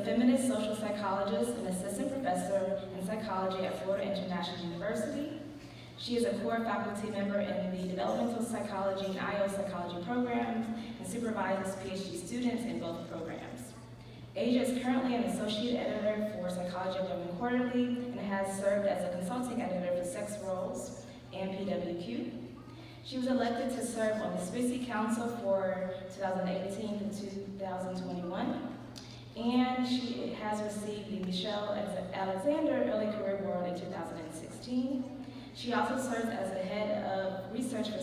feminist social psychologist and assistant professor in psychology at Florida International University. She is a core faculty member in the developmental psychology and IO psychology programs and supervises PhD students in both programs. Asia is currently an associate editor for Psychology of Women Quarterly and has served as a consulting editor for Sex Roles and PWQ. She was elected to serve on the SPSSI Council for 2018 to 2021, and she has received the Michelle Alexander Early Career Award in 2016. She also serves as the head of research for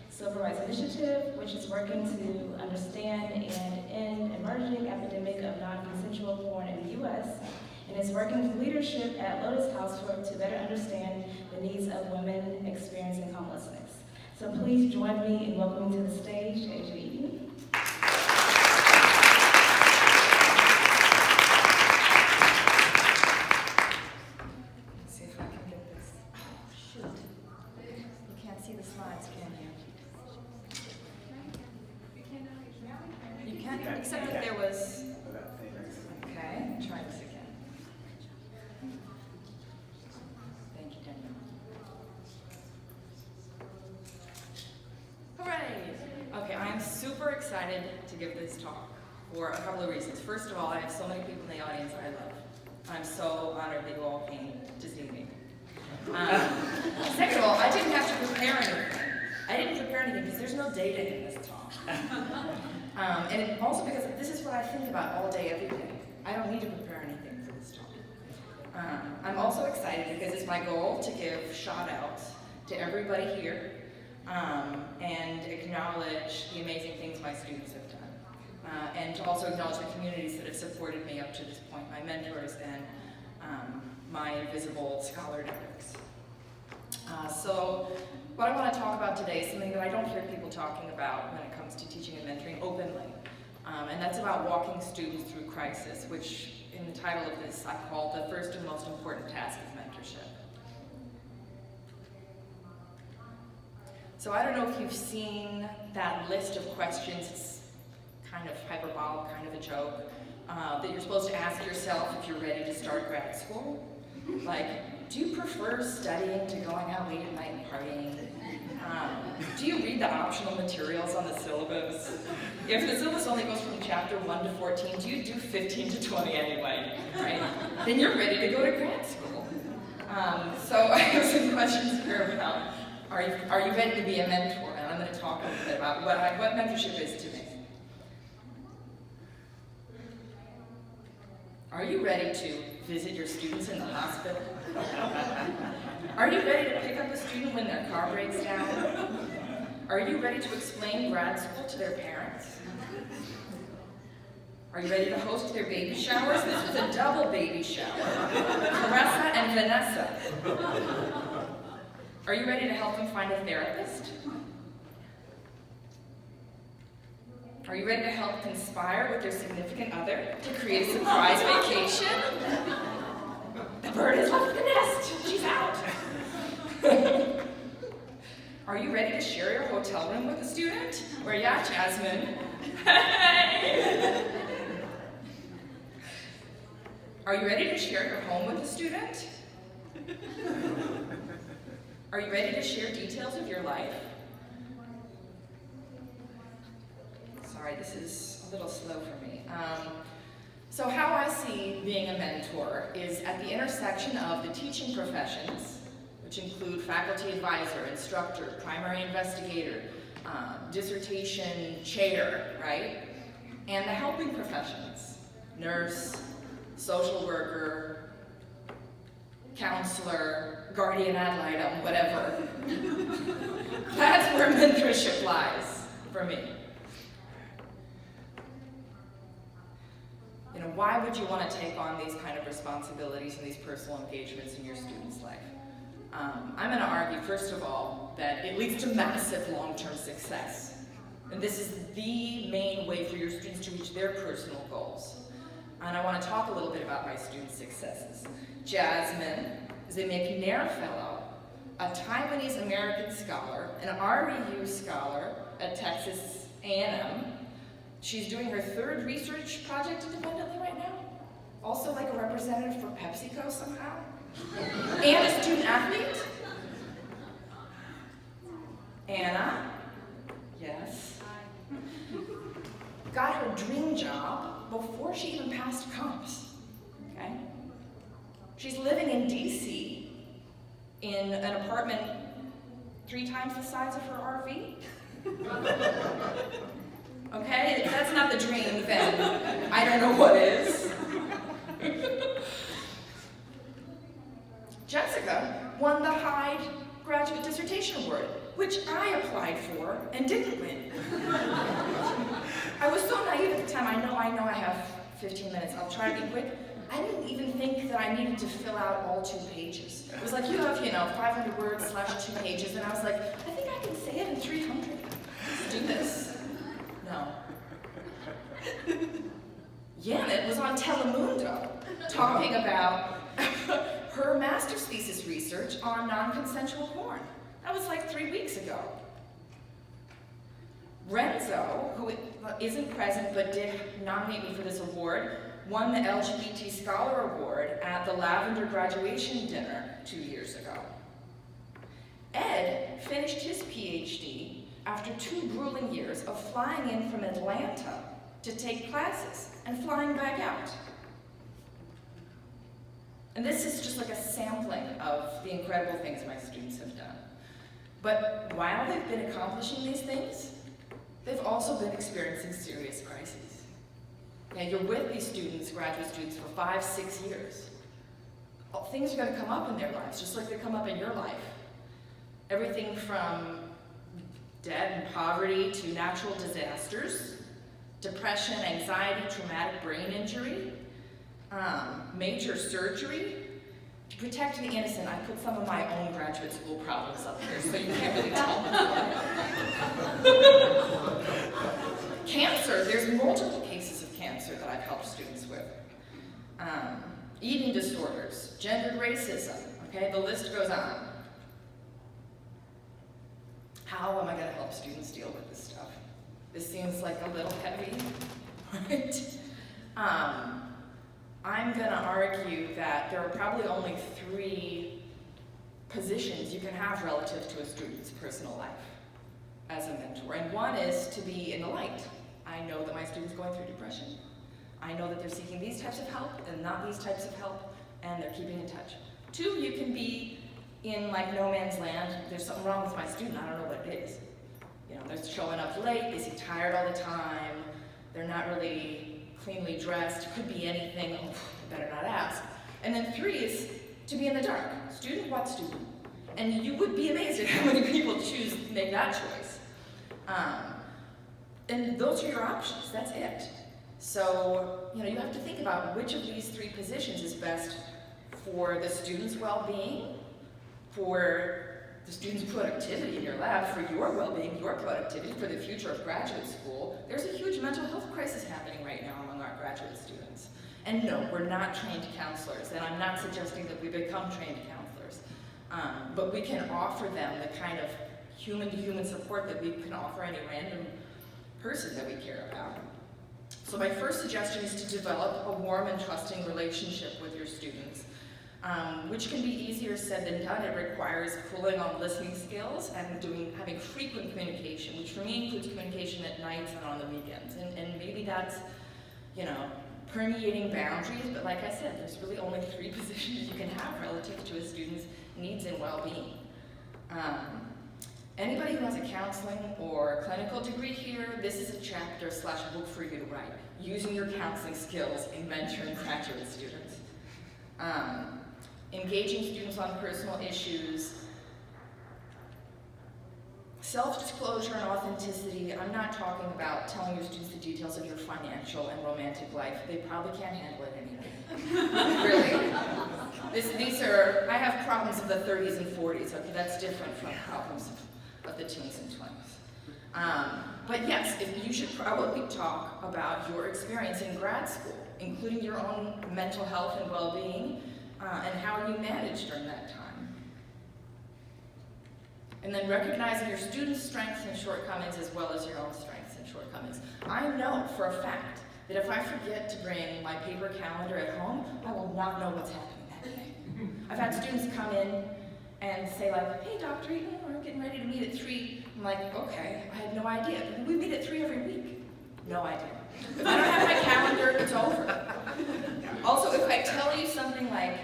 Civil Rights Initiative, which is working to understand and end emerging epidemic of non-consensual porn in the U.S., and is working with leadership at Lotus House to better understand the needs of women experiencing homelessness. So please join me in welcoming to the stage Asia Eaton. Let's see if I can get this. Oh, shoot. You can't see the slides, can you? You can't, except that there was. Okay, try this again. Thank you, Daniel. Hooray! Okay, I am super excited to give this talk for a couple of reasons. First of all, I have so many people in the audience I love. I'm so honored that you all came to see me. Second of all, I didn't have to prepare anything. I didn't prepare anything because there's no data in this talk. And also because this is what I think about all day, every day. I don't need to prepare anything for this talk. I'm also excited because it's my goal to give shout-outs to everybody here and acknowledge the amazing things my students have done. And to also acknowledge the communities that have supported me up to this point, my mentors and my invisible scholar networks. So what I want to talk about today is something that I don't hear people talking about when it comes to teaching and mentoring openly. And that's about walking students through crisis, which in the title of this I call the first and most important task of mentorship. So I don't know if you've seen that list of questions. It's kind of hyperbolic, kind of a joke, that you're supposed to ask yourself if you're ready to start grad school. Like, do you prefer studying to going out late at night and partying? Do you read the optional materials on the syllabus? If the syllabus only goes from chapter 1 to 14, do you do 15 to 20 anyway, right? Then you're ready to go to grad school. So I have some questions here about, are you ready to be a mentor? And I'm going to talk a little bit about what mentorship is to me. Are you ready to visit your students in the hospital? Are you ready to pick up a student when their car breaks down? Are you ready to explain grad school to their parents? Are you ready to host their baby showers? This was a double baby shower. Caressa and Vanessa. Are you ready to help them find a therapist? Are you ready to help conspire with their significant other to create a surprise vacation? The bird has left the nest. She's out. Are you ready to share your hotel room with a student? Or yeah, Jasmine. Hey. Are you ready to share your home with a student? Are you ready to share details of your life? Sorry, this is a little slow for me. So how I see being a mentor is at the intersection of the teaching professions, which include faculty advisor, instructor, primary investigator, dissertation chair, right? And the helping professions, nurse, social worker, counselor, guardian ad litem, whatever. That's where mentorship lies for me. You know, why would you want to take on these kind of responsibilities and these personal engagements in your student's life? I'm going to argue, first of all, that it leads to massive long-term success. And this is the main way for your students to reach their personal goals. And I want to talk a little bit about my students' successes. Jasmine is a McNair Fellow, a Taiwanese American scholar, an REU scholar at Texas A&M. She's doing her third research project independently right now. representative for PepsiCo somehow, and a student athlete. Anna, yes, got her dream job before she even passed comps, okay? She's living in DC in an apartment 3 times the size of her RV. Okay, if that's not the dream, then I don't know what is. Jessica won the Hyde Graduate Dissertation Award, which I applied for and didn't win. I was so naive at the time. I know I have 15 minutes. I'll try to be quick. I didn't even think that I needed to fill out all 2 pages. It was like, you have, 500 words / 2 pages, and I was like, I think I can say it in 300. Let's do this. No. Janet was on Telemundo talking about her master's thesis research on non-consensual porn. That was like 3 weeks ago. Renzo, who isn't present but did nominate me for this award, won the LGBT Scholar Award at the Lavender graduation dinner 2 years ago. Ed finished his PhD after 2 grueling years of flying in from Atlanta to take classes and flying back out. And this is just like a sampling of the incredible things my students have done. But while they've been accomplishing these things, they've also been experiencing serious crises. Okay, you're with these students, graduate students, for 5, 6 years. Things are going to come up in their lives, just like they come up in your life. Everything from debt and poverty to natural disasters, depression, anxiety, traumatic brain injury, major surgery. To protect the innocent, I put some of my own graduate school problems up here, so you can't really tell me. Cancer, there's multiple cases of cancer that I've helped students with. Eating disorders, gendered racism, okay, the list goes on. How am I going to help students deal with this stuff? This seems like a little heavy, right? I'm going to argue that there are probably only 3 positions you can have relative to a student's personal life as a mentor. And one is to be in the light. I know that my student's going through depression. I know that they're seeking these types of help and not these types of help, and they're keeping in touch. 2, you can be in like no man's land. There's something wrong with my student, I don't know what it is. They're showing up late, is he tired all the time? They're not really cleanly dressed, could be anything, oh, better not ask. And then 3 is to be in the dark. Student, what student? And you would be amazed at how many people choose to make that choice. And those are your options, that's it. So, you have to think about which of these 3 positions is best for the student's well-being, for the student's productivity in your lab, for your well-being, your productivity, for the future of graduate school. There's a huge mental health crisis happening right now among our graduate students. And no, we're not trained counselors, and I'm not suggesting that we become trained counselors. But we can offer them the kind of human-to-human support that we can offer any random person that we care about. So my first suggestion is to develop a warm and trusting relationship with your students, which can be easier said than done. It requires pulling on listening skills and having frequent communication, which for me includes communication at nights and on the weekends. And maybe that's, permeating boundaries, but like I said, there's really only 3 positions you can have relative to a student's needs and well-being. Anybody who has a counseling or clinical degree here, this is a chapter / book for you to write, using your counseling skills in mentoring graduate students. Engaging students on personal issues, self-disclosure and authenticity. I'm not talking about telling your students the details of your financial and romantic life. They probably can't handle it anyway. Really. I have problems of the 30s and 40s, okay? That's different from problems of the teens and 20s. But yes, you should probably talk about your experience in grad school, including your own mental health and well-being, and how you managed during that time. And then recognizing your students' strengths and shortcomings as well as your own strengths and shortcomings. I know for a fact that if I forget to bring my paper calendar at home, I will not know what's happening that day. I've had students come in and say like, hey, Dr. Eaton, we're getting ready to meet at 3. I'm like, okay, I had no idea. We meet at 3 every week. No idea. If I don't have my calendar, it's over. Also, if I tell you something like,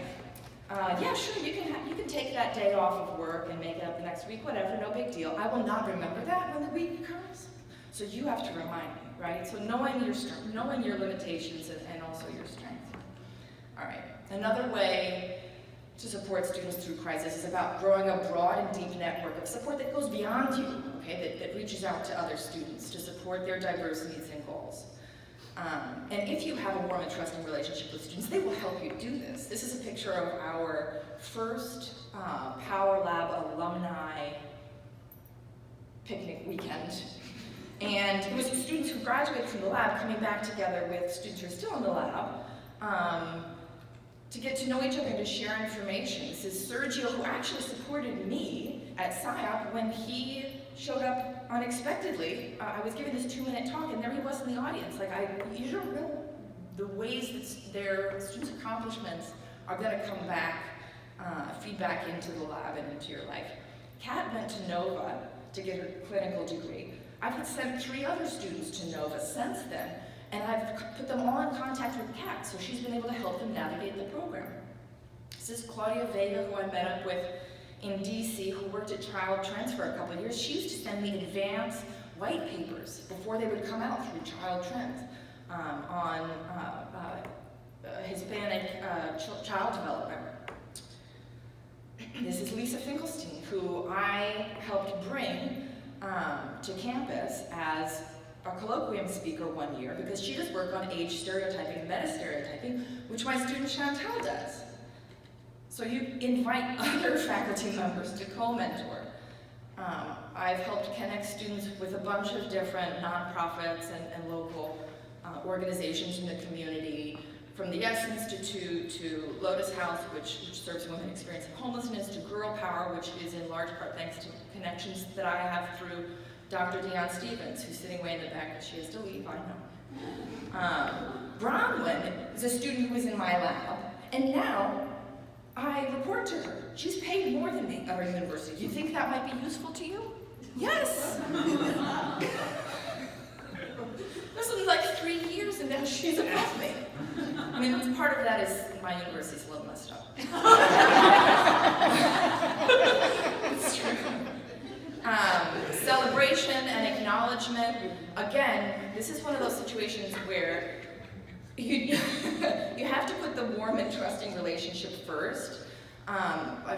yeah, sure, you can take that day off of work and make it up the next week, whatever, no big deal. I will not remember that when the week comes. So you have to remind me, right? So knowing your limitations and also your strengths. All right, another way to support students through crisis is about growing a broad and deep network of support that goes beyond you, okay, that reaches out to other students to support their diverse needs and goals. And if you have a warm and trusting relationship with students, they will help you do this. This is a picture of our first Power Lab Alumni picnic weekend. And it was students who graduated from the lab coming back together with students who are still in the lab to get to know each other and to share information. This is Sergio, who actually supported me at SciOp when he showed up unexpectedly. I was giving this 2-minute talk and there he was in the audience. Like, you don't know the ways that their students' accomplishments are going to come back, feed back into the lab and into your life. Kat went to Nova to get her clinical degree. I've sent 3 other students to Nova since then, and I've put them all in contact with Kat, so she's been able to help them navigate the program. This is Claudia Vega, who I met up with in DC, who worked at Child Trends for a couple of years. She used to send me advanced white papers before they would come out through Child Trends on Hispanic child development. This is Lisa Finkelstein, who I helped bring to campus as a colloquium speaker one year because she does work on age stereotyping and meta-stereotyping, which my student Chantal does. So you invite other faculty members to co-mentor. I've helped connect students with a bunch of different nonprofits and local organizations in the community, from the Yes Institute to Lotus House, which serves women experiencing homelessness, to Girl Power, which is in large part thanks to connections that I have through Dr. Dionne Stevens, who's sitting way in the back, but she has to leave, I know. Bronwyn is a student who was in my lab, and now I report to her. She's paid more than me at our university. Do you think that might be useful to you? Yes! This was like 3 years and now she's above me. I mean, part of that is my university's a little messed up. It's true. Celebration and acknowledgement. Again, this is one of those situations where you have to put the warm and trusting relationship first.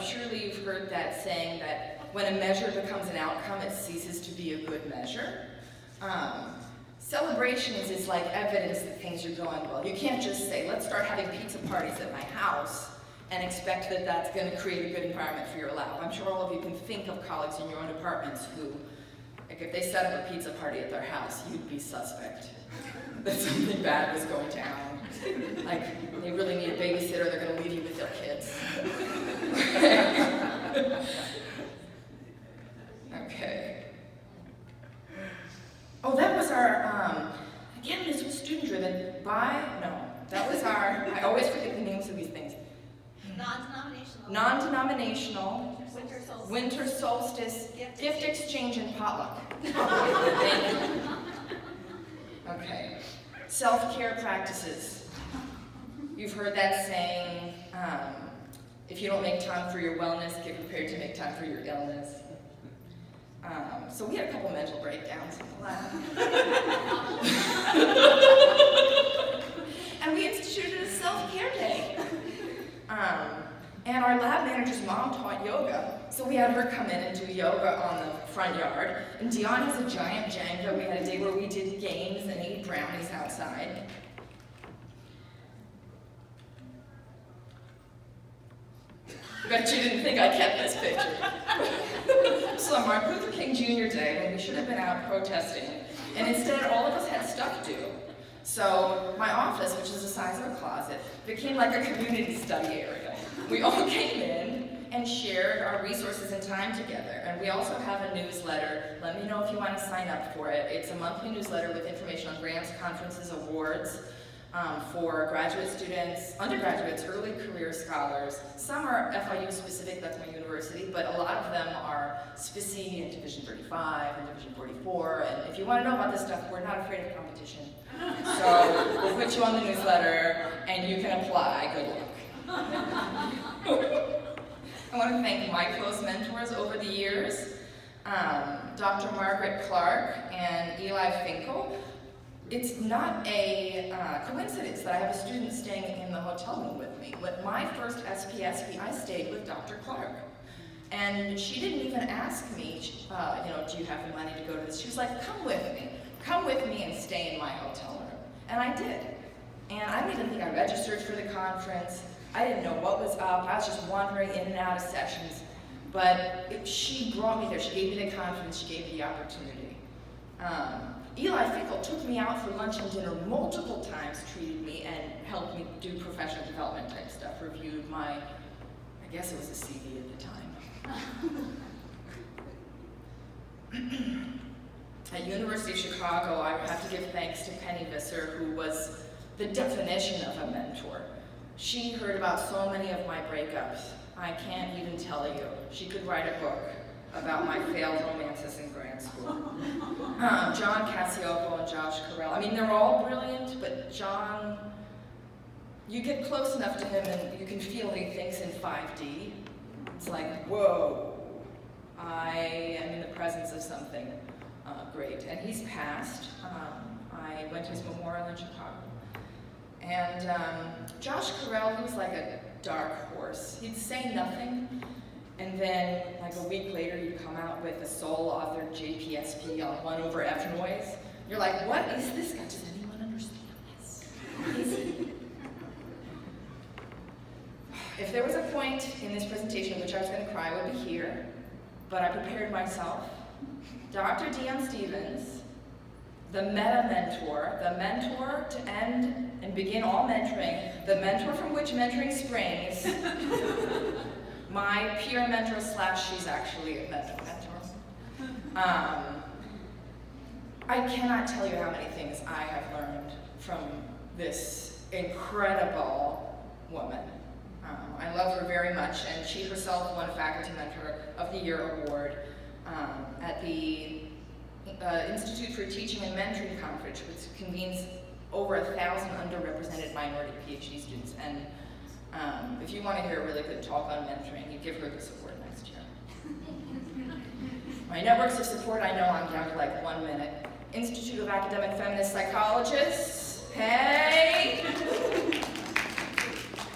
Surely you've heard that saying that when a measure becomes an outcome, it ceases to be a good measure. Celebrations is like evidence that things are going well. You can't just say, let's start having pizza parties at my house and expect that that's going to create a good environment for your lab. I'm sure all of you can think of colleagues in your own departments who, like if they set up a pizza party at their house, you'd be suspect that something bad was going down. Like, they really need a babysitter, they're going to leave you with their kids. Okay. Oh, that was our, again, this was student-driven that was our, I always forget the names of these things. Non-denominational. Non-denominational. Winter solstice. Gift exchange and potluck. Thank you. Okay. Self-care practices. You've heard that saying, if you don't make time for your wellness, get prepared to make time for your illness. So we had a couple mental breakdowns in the lab. And we instituted a self-care day. And our lab manager's mom taught yoga. So we had her come in and do yoga on the front yard. And Dionne has a giant Jenga. We had a day where we did games and ate brownies outside. Bet you didn't think I kept this picture. So on Martin Luther King Jr. Day, when we should have been out protesting, and instead all of us had stuff to do. So my office, which is the size of a closet, became like a community study area. We all came in, and shared our resources and time together. And we also have a newsletter. Let me know if you want to sign up for it. It's a monthly newsletter with information on grants, conferences, awards for graduate students, undergraduates, early career scholars. Some are FIU specific, that's my university, but a lot of them are SPSSI and Division 35 and Division 44. And if you want to know about this stuff, we're not afraid of competition. So we'll put you on the newsletter and you can apply. Good luck. I want to thank my close mentors over the years, Dr. Margaret Clark and Eli Finkel. It's not a coincidence that I have a student staying in the hotel room with me. With my first SPSSI, I stayed with Dr. Clark. And she didn't even ask me, do you have the money to go to this? She was like, come with me. Come with me and stay in my hotel room. And I did. And I don't even think I registered for the conference. I didn't know what was up. I was just wandering in and out of sessions. But she brought me there. She gave me the confidence. She gave me the opportunity. Eli Finkel took me out for lunch and dinner multiple times, treated me, and helped me do professional development type stuff, reviewed my, I guess it was a CV at the time. At University of Chicago, I have to give thanks to Penny Visser, who was the definition of a mentor. She heard about so many of my breakups. I can't even tell you. She could write a book about my failed romances in grad school. John Cassiopo and Josh Carell. I mean, they're all brilliant, but John, you get close enough to him and you can feel he thinks in 5D. It's like, whoa, I am in the presence of something great. And he's passed. I went to his memorial in Chicago. And Josh Carell, he was like a dark horse. He'd say nothing, and then like a week later he'd come out with a sole-authored JPSP on 1/F noise. You're like, what is this guy? Does anyone understand this? Is he? If there was a point in this presentation in which I was going to cry, I would be here, but I prepared myself. Dr. Dion Stevens, the meta-mentor, the mentor to end and begin all mentoring, the mentor from which mentoring springs, my peer mentor / she's actually a mentor. I cannot tell you how many things I have learned from this incredible woman. I love her very much, and she herself won a Faculty Mentor of the Year award at the Institute for Teaching and Mentoring Conference, which convenes over 1,000 underrepresented minority PhD students. And if you want to hear a really good talk on mentoring, you give her the support next year. My networks of support, I know I'm down to like 1 minute. Institute of Academic Feminist Psychologists, hey!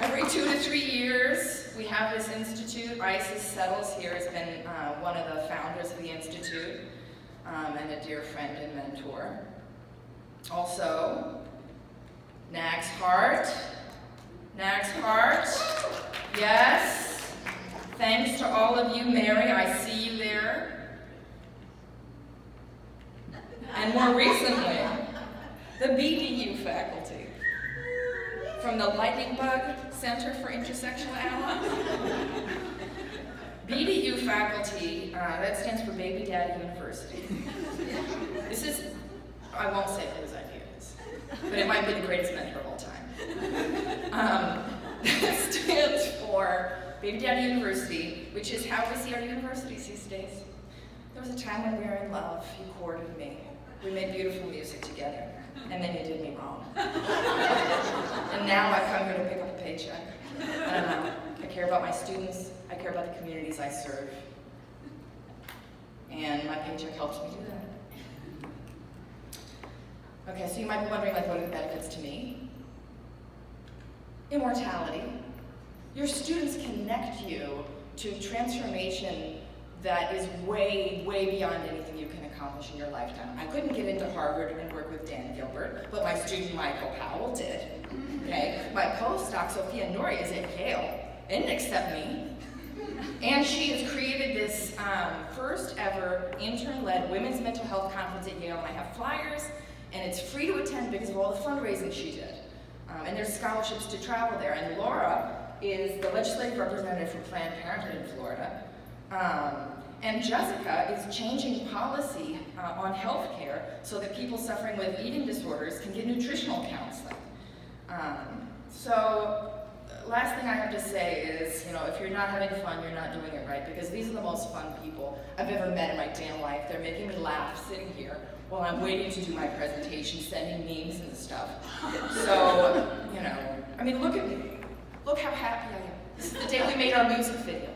Every 2 to 3 years, we have this institute. Isis Settles here has been one of the founders of the institute and a dear friend and mentor. Also, Nag's Heart, yes. Thanks to all of you, Mary, I see you there. And more recently, the BBU faculty. From the Lightning Bug Center for Intersectional Allies. BBU faculty, that stands for Baby Daddy University. This is, I won't say whose idea it is, but it might be the greatest mentor of all time. That stands for Baby Daddy University, which is how we see our universities these days. There was a time when we were in love, you courted me. We made beautiful music together, and then you did me wrong. And now I've come here to pick up a paycheck. I care about my students, I care about the communities I serve. And my paycheck helps me do that. Okay, so you might be wondering, like, what are the benefits to me? Immortality. Your students connect you to transformation that is way, way beyond anything you can accomplish in your lifetime. I couldn't get into Harvard and work with Dan Gilbert, but my student Michael Powell did. Okay? My postdoc, Sophia Nori, is at Yale. They didn't accept me. And she has created this first ever intern-led women's mental health conference at Yale, and I have flyers, and it's free to attend because of all the fundraising she did. And there's scholarships to travel there. And Laura is the legislative representative for Planned Parenthood in Florida. And Jessica is changing policy on healthcare so that people suffering with eating disorders can get nutritional counseling. So, last thing I have to say is, if you're not having fun, you're not doing it right, because these are the most fun people I've ever met in my damn life. They're making me laugh sitting here while I'm waiting to do my presentation, sending memes and stuff. So, I mean, look at me. Look how happy I am. This is the day we made our music video.